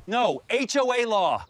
No, HOA law!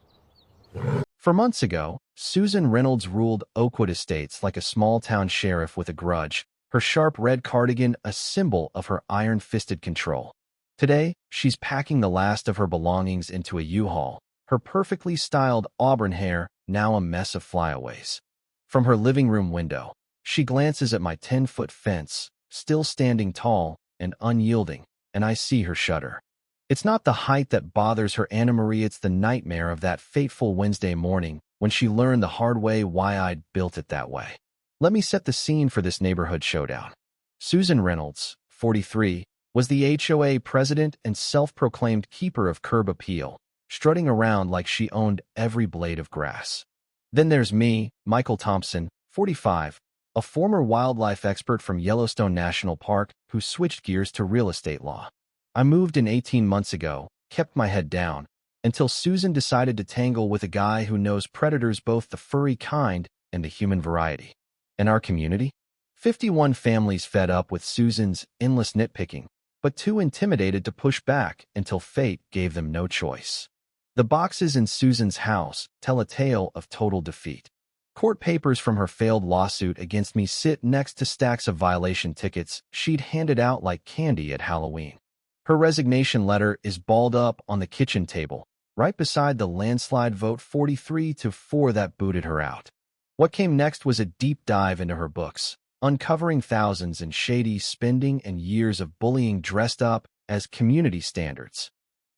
For months ago, Susan Reynolds ruled Oakwood Estates like a small-town sheriff with a grudge, her sharp red cardigan a symbol of her iron-fisted control. Today, she's packing the last of her belongings into a U-Haul, her perfectly styled auburn hair now a mess of flyaways. From her living room window, she glances at my 10-foot fence, still standing tall and unyielding, and I see her shudder. It's not the height that bothers her, Anna Marie, it's the nightmare of that fateful Wednesday morning when she learned the hard way why I'd built it that way. Let me set the scene for this neighborhood showdown. Susan Reynolds, 43, was the HOA president and self-proclaimed keeper of curb appeal, strutting around like she owned every blade of grass. Then there's me, Michael Thompson, 45, a former wildlife expert from Yellowstone National Park who switched gears to real estate law. I moved in 18 months ago, kept my head down, until Susan decided to tangle with a guy who knows predators, both the furry kind and the human variety. In our community, 51 families fed up with Susan's endless nitpicking, but too intimidated to push back until fate gave them no choice. The boxes in Susan's house tell a tale of total defeat. Court papers from her failed lawsuit against me sit next to stacks of violation tickets she'd handed out like candy at Halloween. Her resignation letter is balled up on the kitchen table, right beside the landslide vote 43-4 that booted her out. What came next was a deep dive into her books, uncovering thousands in shady spending and years of bullying dressed up as community standards.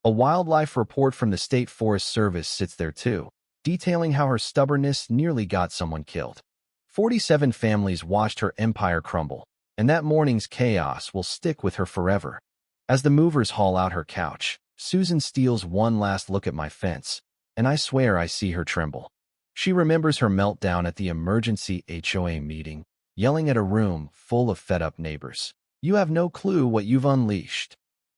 A wildlife report from the State Forest Service sits there too, detailing how her stubbornness nearly got someone killed. 47 families watched her empire crumble, and that morning's chaos will stick with her forever. As the movers haul out her couch, Susan steals one last look at my fence, and I swear I see her tremble. She remembers her meltdown at the emergency HOA meeting, yelling at a room full of fed-up neighbors. "You have no clue what you've unleashed."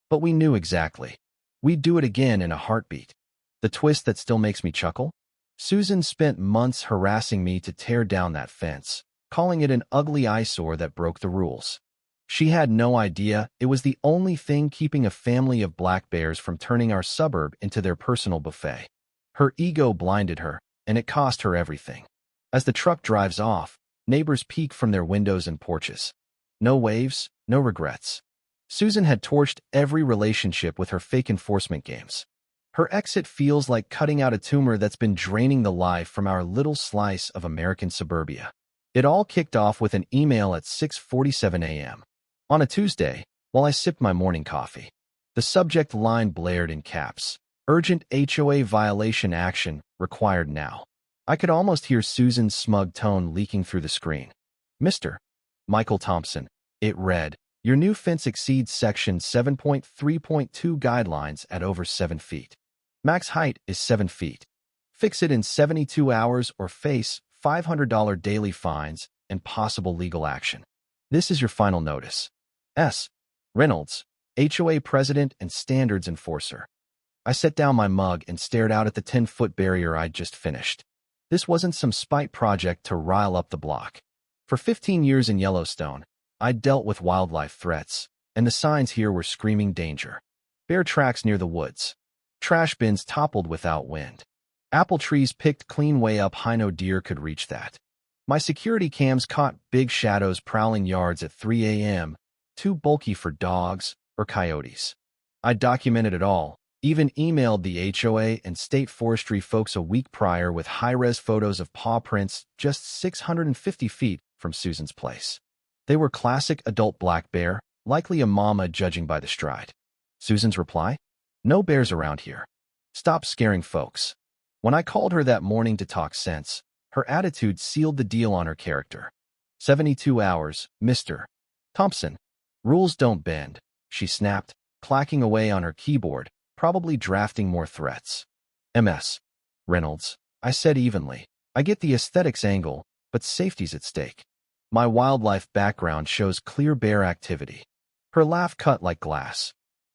But we knew exactly. We'd do it again in a heartbeat. The twist that still makes me chuckle? Susan spent months harassing me to tear down that fence, calling it an ugly eyesore that broke the rules. She had no idea it was the only thing keeping a family of black bears from turning our suburb into their personal buffet. Her ego blinded her, and it cost her everything. As the truck drives off, neighbors peek from their windows and porches. No waves, no regrets. Susan had torched every relationship with her fake enforcement games. Her exit feels like cutting out a tumor that's been draining the life from our little slice of American suburbia. It all kicked off with an email at 6:47 a.m. on a Tuesday, while I sipped my morning coffee. The subject line blared in caps: "Urgent HOA violation action required now." I could almost hear Susan's smug tone leaking through the screen. "Mr. Michael Thompson," it read, "your new fence exceeds Section 7.3.2 guidelines at over 7 feet. Max height is 7 feet. Fix it in 72 hours or face $500 daily fines and possible legal action. This is your final notice. S. Reynolds, HOA President and Standards Enforcer." I set down my mug and stared out at the 10-foot barrier I'd just finished. This wasn't some spite project to rile up the block. For 15 years in Yellowstone, I'd dealt with wildlife threats, and the signs here were screaming danger. Bear tracks near the woods. Trash bins toppled without wind. Apple trees picked clean way up high, no deer could reach that. My security cams caught big shadows prowling yards at 3 a.m., too bulky for dogs or coyotes. I documented it all, even emailed the HOA and state forestry folks a week prior with high-res photos of paw prints just 650 feet from Susan's place. They were classic adult black bear, likely a mama judging by the stride. Susan's reply? "No bears around here. Stop scaring folks." When I called her that morning to talk sense, her attitude sealed the deal on her character. 72 hours, Mr. Thompson. "Rules don't bend," she snapped, clacking away on her keyboard, probably drafting more threats. "MS. Reynolds," I said evenly. "I get the aesthetics angle, but safety's at stake. My wildlife background shows clear bear activity." Her laugh cut like glass.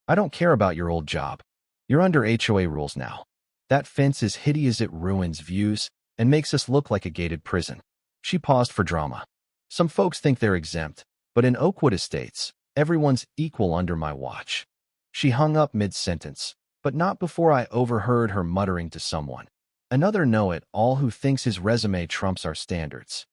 "I don't care about your old job. You're under HOA rules now. That fence is hideous, it ruins views and makes us look like a gated prison." She paused for drama. "Some folks think they're exempt, but in Oakwood Estates, Everyone's equal under my watch. She hung up mid-sentence, but not before I overheard her muttering to someone. Another know-it-all who thinks his resume trumps our standards.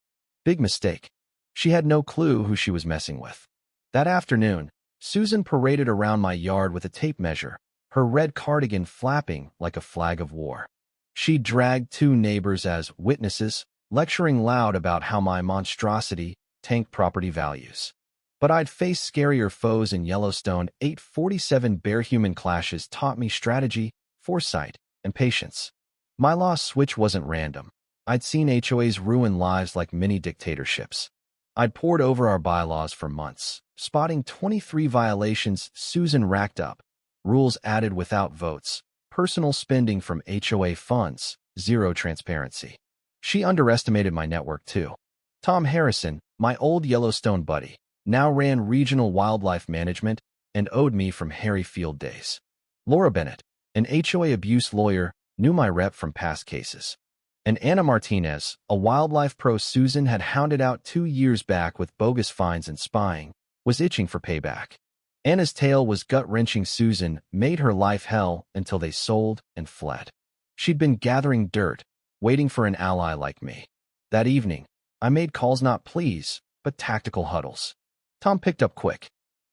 Big mistake. She had no clue who she was messing with. That afternoon, Susan paraded around my yard with a tape measure, her red cardigan flapping like a flag of war. She dragged two neighbors as witnesses, lecturing loud about how my monstrosity tanked property values. But I'd faced scarier foes in Yellowstone. 847 bear-human clashes taught me strategy, foresight, and patience. My law switch wasn't random. I'd seen HOAs ruin lives like mini dictatorships. I'd pored over our bylaws for months, spotting 23 violations Susan racked up, rules added without votes, personal spending from HOA funds, zero transparency. She underestimated my network too. Tom Harrison, my old Yellowstone buddy, now ran regional wildlife management and owed me from Harry Field days. Laura Bennett, an HOA abuse lawyer, knew my rep from past cases. And Anna Martinez, a wildlife pro Susan had hounded out 2 years back with bogus fines and spying, was itching for payback. Anna's tale was gut-wrenching. Susan made her life hell until they sold and fled. She'd been gathering dirt, waiting for an ally like me. That evening, I made calls not pleas, but tactical huddles. Tom picked up quick.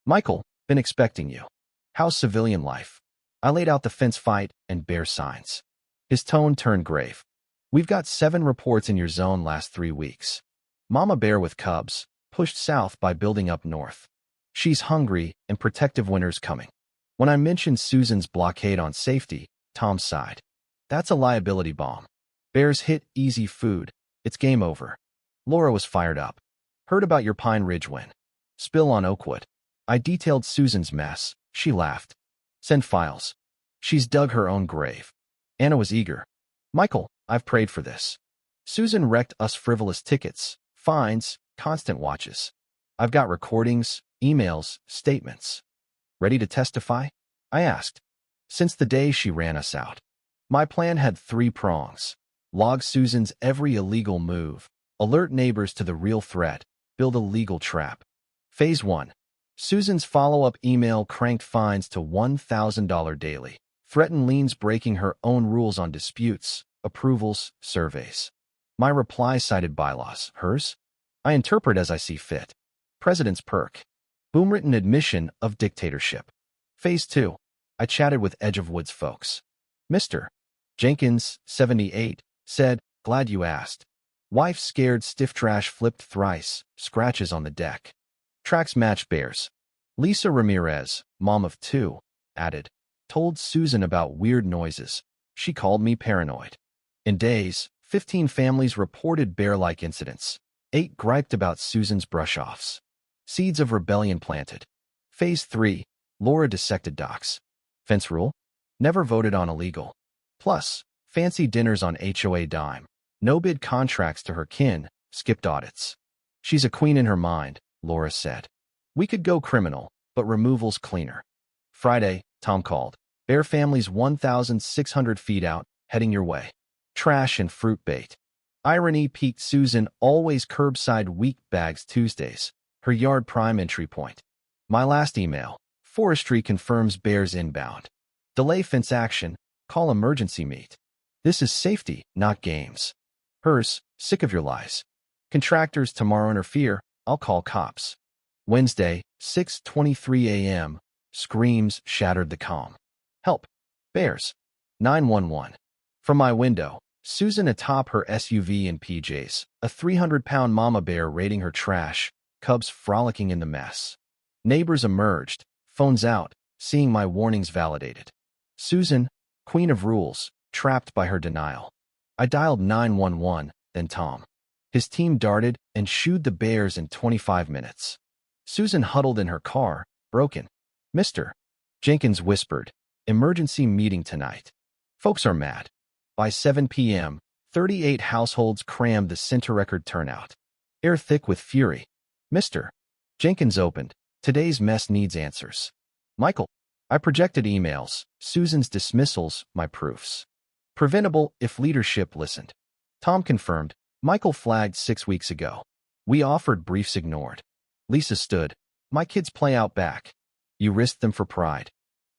"Michael, been expecting you. How's civilian life?" I laid out the fence fight and bear signs. His tone turned grave. "We've got 7 reports in your zone last 3 weeks. Mama bear with cubs, pushed south by building up north. She's hungry and protective winter's coming." When I mentioned Susan's blockade on safety, Tom sighed. "That's a liability bomb. Bears hit easy food. It's game over." Laura was fired up. "Heard about your Pine Ridge win. Spill on Oakwood." I detailed Susan's mess. She laughed. "Send files." She's dug her own grave. Anna was eager. "Michael, I've prayed for this. Susan wrecked us frivolous tickets, fines, constant watches. I've got recordings, emails, statements." "Ready to testify?" I asked. Since the day she ran us out. My plan had 3 prongs. Log Susan's every illegal move, alert neighbors to the real threat, build a legal trap. Phase 1. Susan's follow-up email cranked fines to $1,000 daily, threatened liens breaking her own rules on disputes, approvals, surveys. My reply cited bylaws. Hers? I interpret as I see fit. President's perk. Boom-written admission of dictatorship. Phase 2. I chatted with Edge of Woods folks. Mr. Jenkins, 78, said, "Glad you asked. Wife scared stiff trash flipped thrice, scratches on the deck. Tracks match bears." Lisa Ramirez, mom of 2, added, "Told Susan about weird noises. She called me paranoid." In days, 15 families reported bear-like incidents. 8 griped about Susan's brush-offs. Seeds of rebellion planted. Phase 3. Laura dissected docs. Fence rule? Never voted on illegal. Plus, fancy dinners on HOA dime. No bid contracts to her kin, skipped audits. "She's a queen in her mind," Laura said. "We could go criminal, but removal's cleaner." Friday, Tom called. "Bear family's 1,600 feet out, heading your way. Trash and fruit bait." Irony piqued Susan, always curbside weak bags Tuesdays, her yard prime entry point. My last email. Forestry confirms bears inbound. Delay fence action, call emergency meet. This is safety, not games. Hers, sick of your lies. Contractors tomorrow interfere, I'll call cops. Wednesday, 6:23 a.m. Screams shattered the calm. "Help! Bears!" 911. From my window, Susan atop her SUV in PJs, a 300-pound mama bear raiding her trash, cubs frolicking in the mess. Neighbors emerged, phones out, seeing my warnings validated. Susan, queen of rules, trapped by her denial. I dialed 911, then Tom. His team darted and shooed the bears in 25 minutes. Susan huddled in her car, broken. "Mr. Jenkins whispered, emergency meeting tonight. Folks are mad." By 7 p.m., 38 households crammed the center record turnout. Air thick with fury. "Mr. Jenkins opened. Today's mess needs answers." "Michael." I projected emails, Susan's dismissals, my proofs. "Preventable if leadership listened." Tom confirmed. "Michael flagged 6 weeks ago. We offered briefs ignored." Lisa stood. My kids play out back. You risked them for pride.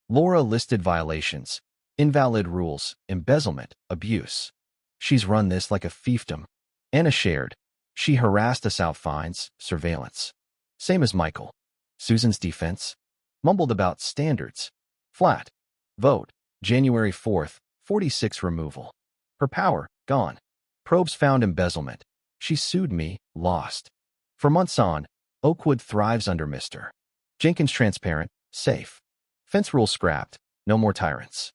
Laura listed violations, invalid rules, embezzlement, abuse. She's run this like a fiefdom. Anna shared. She harassed us out fines, surveillance. Same as Michael. Susan's defense? Mumbled about standards. Flat. Vote. January 4th, 46 removal. Her power, gone. Probes found embezzlement. She sued me, lost. For months on, Oakwood thrives under Mr. Jenkins transparent, safe. Fence rule scrapped, no more tyrants.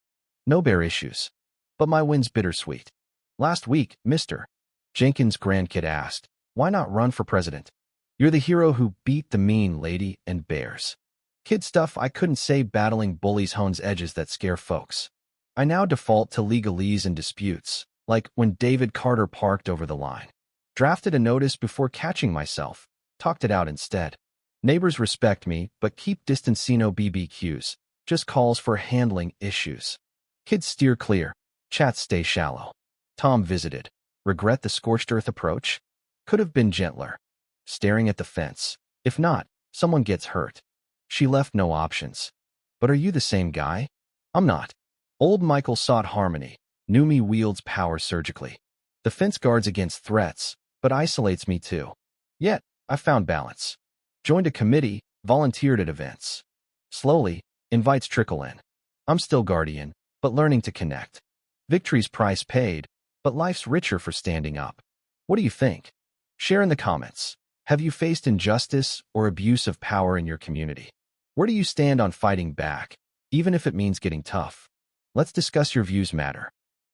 No bear issues. But my win's bittersweet. Last week, Mr. Jenkins' grandkid asked, why not run for president? You're the hero who beat the mean lady and bears. Kid stuff I couldn't say battling bullies hones edges that scare folks. I now default to legalese and disputes, like when David Carter parked over the line. Drafted a notice before catching myself, talked it out instead. Neighbors respect me, but keep distancino BBQs, just calls for handling issues. Kids steer clear, chats stay shallow. Tom visited. Regret the scorched earth approach? Could have been gentler. Staring at the fence. If not, someone gets hurt. She left no options. But are you the same guy? I'm not. Old Michael sought harmony. Knew me wields power surgically. The fence guards against threats, but isolates me too. Yet, I found balance. Joined a committee, volunteered at events. Slowly, invites trickle in. I'm still guardian, but learning to connect. Victory's price paid, but life's richer for standing up. What do you think? Share in the comments. Have you faced injustice or abuse of power in your community? Where do you stand on fighting back, even if it means getting tough? Let's discuss. Your views matter.